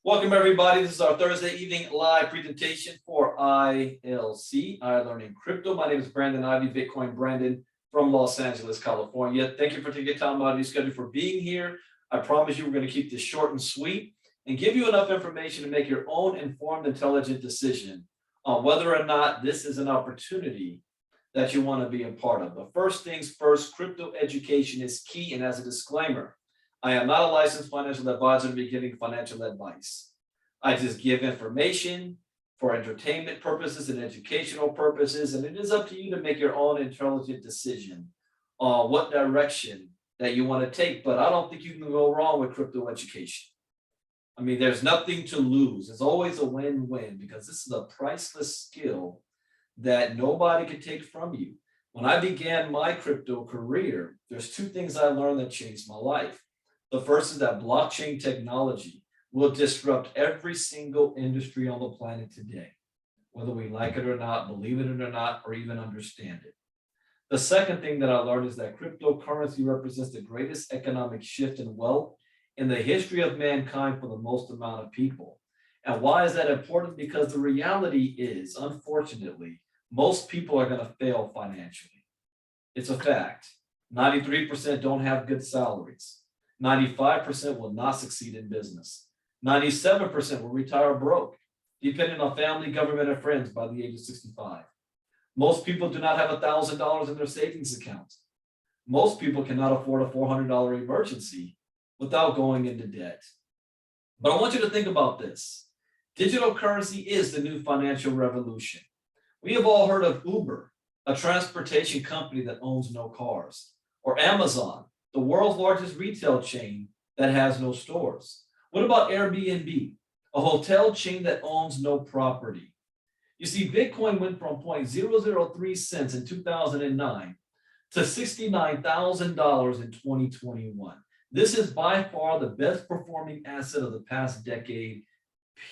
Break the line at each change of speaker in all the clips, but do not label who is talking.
Welcome, everybody. This is our Thursday evening live presentation for ILC, iLearning Crypto. My name is Brandon Ivey, Bitcoin Brandon from Los Angeles, California. Thank you for taking time out of your schedule for being here. I promise you we're going to keep this short and sweet and give you enough information to make your own informed, intelligent decision on whether or not this is an opportunity that you want to be a part of. But first things first, crypto education is key. And as a disclaimer, I am not a licensed financial advisor to be giving financial advice. I just give information for entertainment purposes and educational purposes, and it is up to you to make your own intelligent decision on what direction that you want to take. But I don't think you can go wrong with crypto education. I mean, there's nothing to lose. It's always a win-win because this is a priceless skill that nobody can take from you. When I began my crypto career, there's two things I learned that changed my life. The first is that blockchain technology will disrupt every single industry on the planet today, whether we like it or not, believe it or not, or even understand it. The second thing that I learned is that cryptocurrency represents the greatest economic shift in wealth in the history of mankind for the most amount of people. And why is that important? Because the reality is, unfortunately, most people are going to fail financially. It's a fact. 93% don't have good salaries. 95% will not succeed in business. 97% will retire broke, depending on family, government, and friends by the age of 65. Most people do not have $1,000 in their savings account. Most people cannot afford a $400 emergency without going into debt. But I want you to think about this. Digital currency is the new financial revolution. We have all heard of Uber, a transportation company that owns no cars, or Amazon, the world's largest retail chain that has no stores. What about Airbnb, a hotel chain that owns no property? You see, Bitcoin went from 0.003 cents in 2009 to $69,000 in 2021. This is by far the best performing asset of the past decade,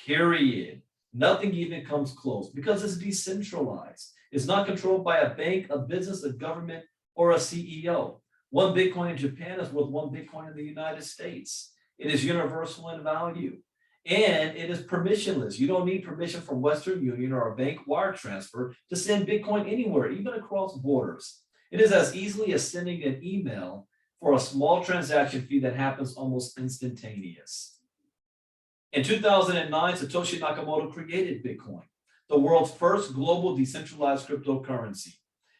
period. Nothing even comes close because it's decentralized. It's not controlled by a bank, a business, a government, or a CEO. One Bitcoin in Japan is worth one Bitcoin in the United States. It is universal in value. And it is permissionless. You don't need permission from Western Union or a bank wire transfer to send Bitcoin anywhere, even across borders. It is as easily as sending an email for a small transaction fee that happens almost instantaneous. In 2009, Satoshi Nakamoto created Bitcoin, the world's first global decentralized cryptocurrency.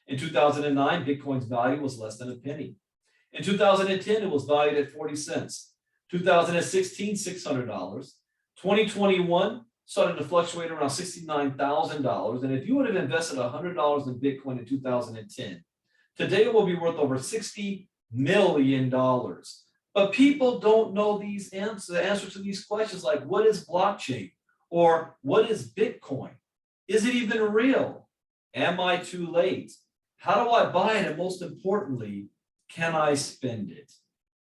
In 2009, Bitcoin's value was less than a penny. In 2010, it was valued at 40 cents. 2016, $600. 2021 started to fluctuate around $69,000. And if you would have invested $100 in Bitcoin in 2010, today it will be worth over $60 million. But people don't know the answer to these questions like, what is blockchain? Or what is Bitcoin? Is it even real? Am I too late? How do I buy it? And most importantly, can I spend it?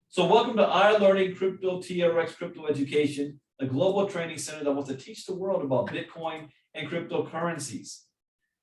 So welcome to iLearning Crypto TRX Crypto Education, a global training center that wants to teach the world about Bitcoin and cryptocurrencies.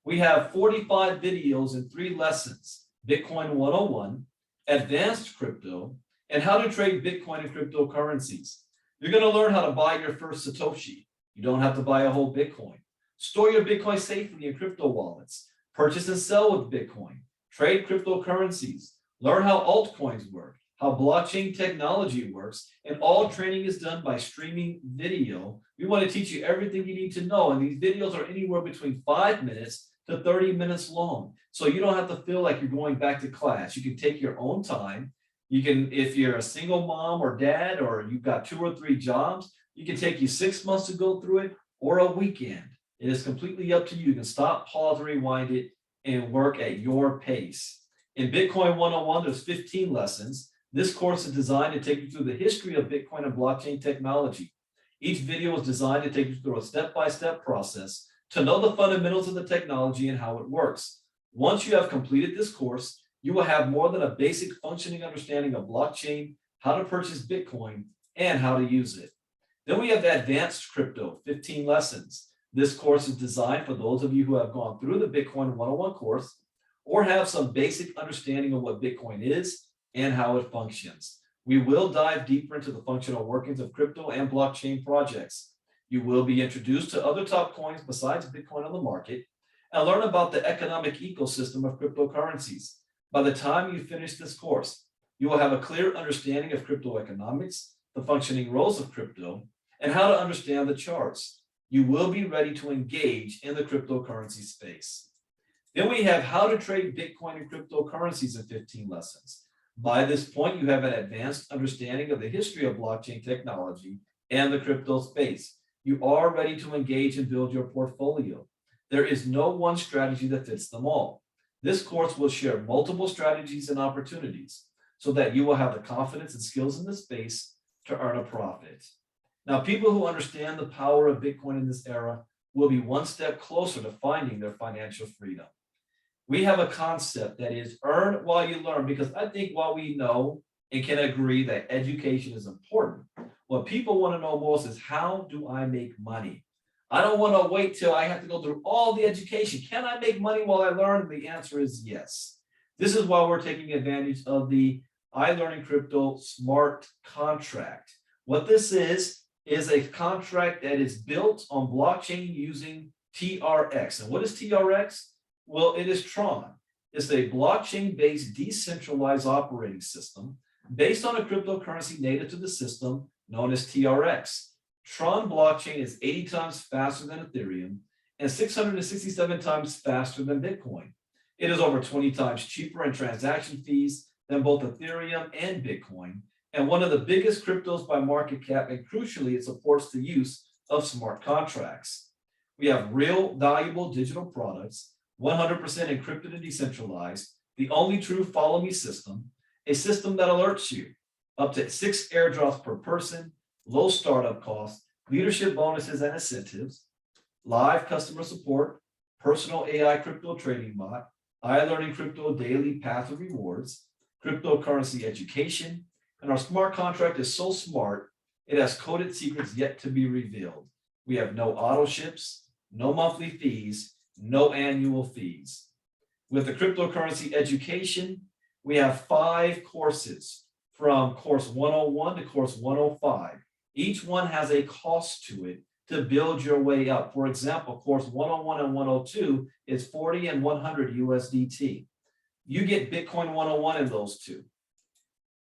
We have 45 videos and 3 lessons: Bitcoin 101, Advanced Crypto, and how to trade Bitcoin and cryptocurrencies. You're going to learn how to buy your first Satoshi. You don't have to buy a whole Bitcoin. Store your Bitcoin safely in crypto wallets. Purchase and sell with Bitcoin. Trade cryptocurrencies. Learn how altcoins work, how blockchain technology works, and all training is done by streaming video. We want to teach you everything you need to know, and these videos are anywhere between 5 minutes to 30 minutes long. So you don't have to feel like you're going back to class. You can take your own time. You can, if you're a single mom or dad, or you've got 2 or 3 jobs, you can take you 6 months to go through it, or a weekend. It is completely up to you. You can stop, pause, rewind it, and work at your pace. In Bitcoin 101, there's 15 lessons. This course is designed to take you through the history of Bitcoin and blockchain technology. Each video is designed to take you through a step-by-step process to know the fundamentals of the technology and how it works. Once you have completed this course, you will have more than a basic functioning understanding of blockchain, how to purchase Bitcoin, and how to use it. Then we have Advanced Crypto, 15 lessons. This course is designed for those of you who have gone through the Bitcoin 101 course or have some basic understanding of what Bitcoin is and how it functions. We will dive deeper into the functional workings of crypto and blockchain projects. You will be introduced to other top coins besides Bitcoin on the market and learn about the economic ecosystem of cryptocurrencies. By the time you finish this course, you will have a clear understanding of crypto economics, the functioning roles of crypto, and how to understand the charts. You will be ready to engage in the cryptocurrency space. Then we have how to trade Bitcoin and cryptocurrencies in 15 lessons. By this point, you have an advanced understanding of the history of blockchain technology and the crypto space. You are ready to engage and build your portfolio. There is no one strategy that fits them all. This course will share multiple strategies and opportunities so that you will have the confidence and skills in the space to earn a profit. Now, people who understand the power of Bitcoin in this era will be one step closer to finding their financial freedom. We have a concept that is earn while you learn, because I think while we know and can agree that education is important, what people want to know most is how do I make money? I don't want to wait till I have to go through all the education. Can I make money while I learn? The answer is yes. This is why we're taking advantage of the iLearning Crypto Smart Contract. What this is a contract that is built on blockchain using TRX. And what is TRX? Well, it is Tron. It's a blockchain-based decentralized operating system based on a cryptocurrency native to the system known as TRX. Tron blockchain is 80 times faster than Ethereum and 667 times faster than Bitcoin. It is over 20 times cheaper in transaction fees than both Ethereum and Bitcoin, and one of the biggest cryptos by market cap, and crucially, it supports the use of smart contracts. We have real valuable digital products, 100% encrypted and decentralized, the only true follow me system, a system that alerts you, up to 6 airdrops per person, low startup costs, leadership bonuses and incentives, live customer support, personal AI crypto trading bot, iLearning Crypto daily path of rewards, cryptocurrency education, and our smart contract is so smart, it has coded secrets yet to be revealed. We have no auto ships, no monthly fees, no annual fees. With the cryptocurrency education, we have 5 courses from course 101 to course 105. Each one has a cost to it to build your way up. For example, course 101 and 102 is 40 and 100 USDT. You get Bitcoin 101 in those two.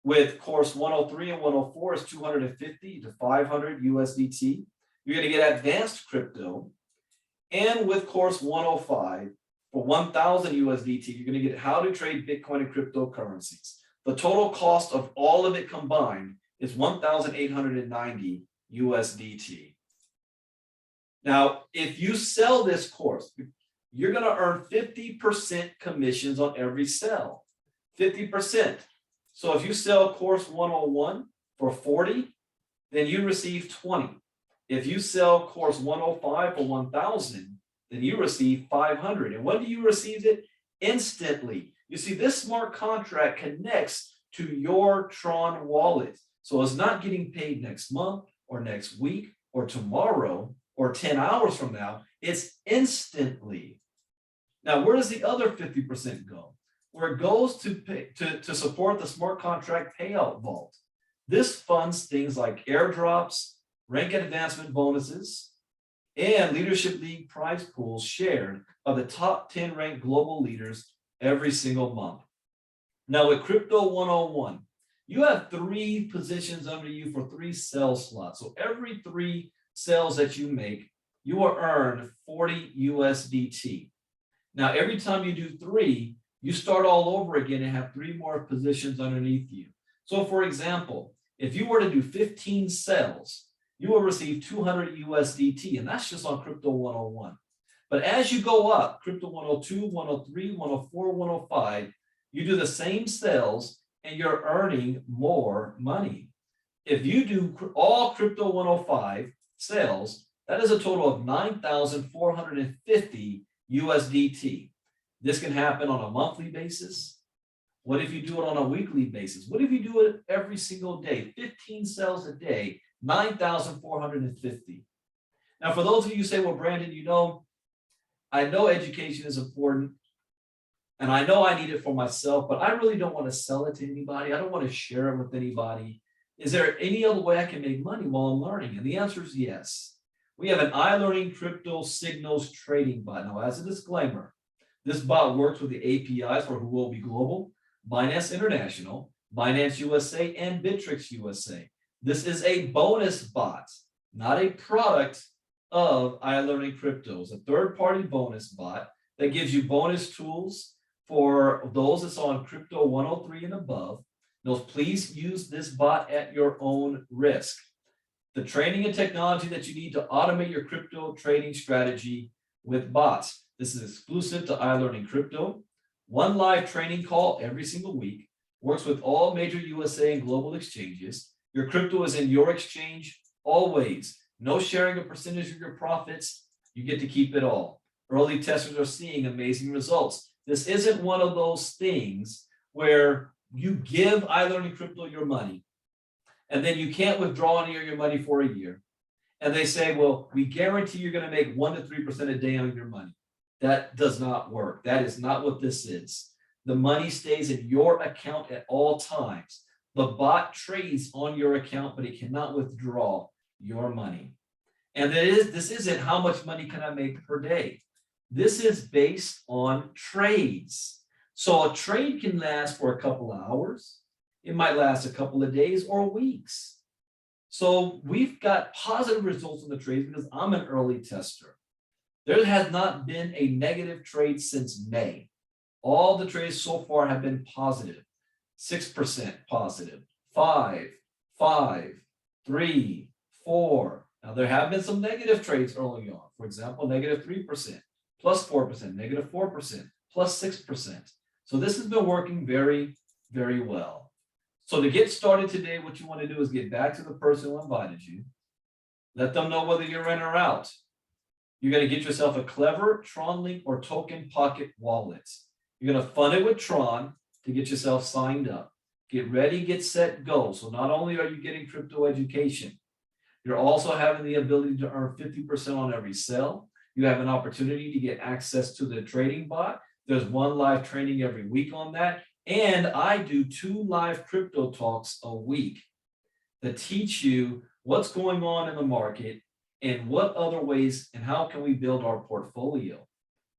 With course 103 and 104 is 250 to 500 USDT. You're going to get advanced crypto. And with course 105, for 1,000 USDT, you're going to get how to trade Bitcoin and cryptocurrencies. The total cost of all of it combined is 1,890 USDT. Now, if you sell this course, you're going to earn 50% commissions on every sell. 50%. So if you sell course 101 for 40, then you receive 20. If you sell course 105 for 1,000, then you receive 500. And when do you receive it? Instantly. You see, this smart contract connects to your Tron wallet. So it's not getting paid next month or next week or tomorrow or 10 hours from now. It's instantly. Now, where does the other 50% go? Where it goes to support the smart contract payout vault. This funds things like airdrops, rank advancement bonuses, and leadership league prize pools shared by the top 10 ranked global leaders every single month. Now with Crypto 101, you have 3 positions under you for 3 sell slots. So every 3 sales that you make, you will earn 40 USDT. Now every time you do 3, you start all over again and have 3 more positions underneath you. So for example, if you were to do 15 sales, you will receive 200 USDT, and that's just on Crypto 101. But as you go up, Crypto 102, 103, 104, 105, you do the same sales and you're earning more money. If you do all Crypto 105 sales, that is a total of 9,450 USDT. This can happen on a monthly basis. What if you do it on a weekly basis? What if you do it every single day? 15 sales a day, 9,450. Now, for those of you who say, well, Brandon, I know education is important, And I know I need it for myself, but I really don't want to sell it to anybody. I don't want to share it with anybody. Is there any other way I can make money while I'm learning? And the answer is yes. We have an iLearning crypto signals trading bot. Now, as a disclaimer, this bot works with the APIs for Huobi Global, Binance International, Binance USA, and Bittrex USA. This is a bonus bot, not a product of iLearning Crypto. It's a third-party bonus bot that gives you bonus tools for those that's on Crypto 103 and above. Now, please use this bot at your own risk. The training and technology that you need to automate your crypto trading strategy with bots. This is exclusive to iLearning Crypto. One live training call every single week. Works with all major USA and global exchanges. Your crypto is in your exchange always. No sharing a percentage of your profits. You get to keep it all. Early testers are seeing amazing results. This isn't one of those things where you give iLearning Crypto your money and then you can't withdraw any of your money for a year. And they say, well, we guarantee you're going to make 1 to 3% a day on your money. That does not work. That is not what this is. The money stays in your account at all times. The bot trades on your account, but it cannot withdraw your money. And this isn't how much money can I make per day. This is based on trades. So a trade can last for a couple of hours. It might last a couple of days or weeks. So we've got positive results in the trades because I'm an early tester. There has not been a negative trade since May. All the trades so far have been positive. 6% positive, 5, 3, 4. Now there have been some negative trades early on. For example, negative 3%, plus 4%, negative 4%, plus 6%. So this has been working very, very well. So to get started today, what you want to do is get back to the person who invited you. Let them know whether you're in or out. You're going to get yourself a Clever, Tron Link, or Token Pocket wallet. You're going to fund it with Tron to get yourself signed up. Get ready, get set, go. So not only are you getting crypto education, you're also having the ability to earn 50% on every sale. You have an opportunity to get access to the trading bot. There's one live training every week on that. And I do 2 live crypto talks a week that teach you what's going on in the market and what other ways and how can we build our portfolio.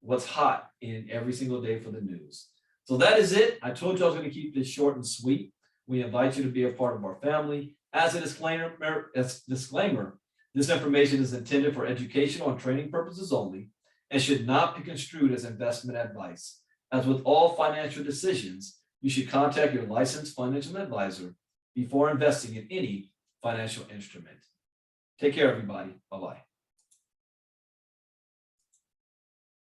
What's hot in every single day for the news. So that is it. I told you I was going to keep this short and sweet. We invite you to be a part of our family. As a disclaimer, this information is intended for educational and training purposes only and should not be construed as investment advice. As with all financial decisions, you should contact your licensed financial advisor before investing in any financial instrument. Take care, everybody. Bye-bye.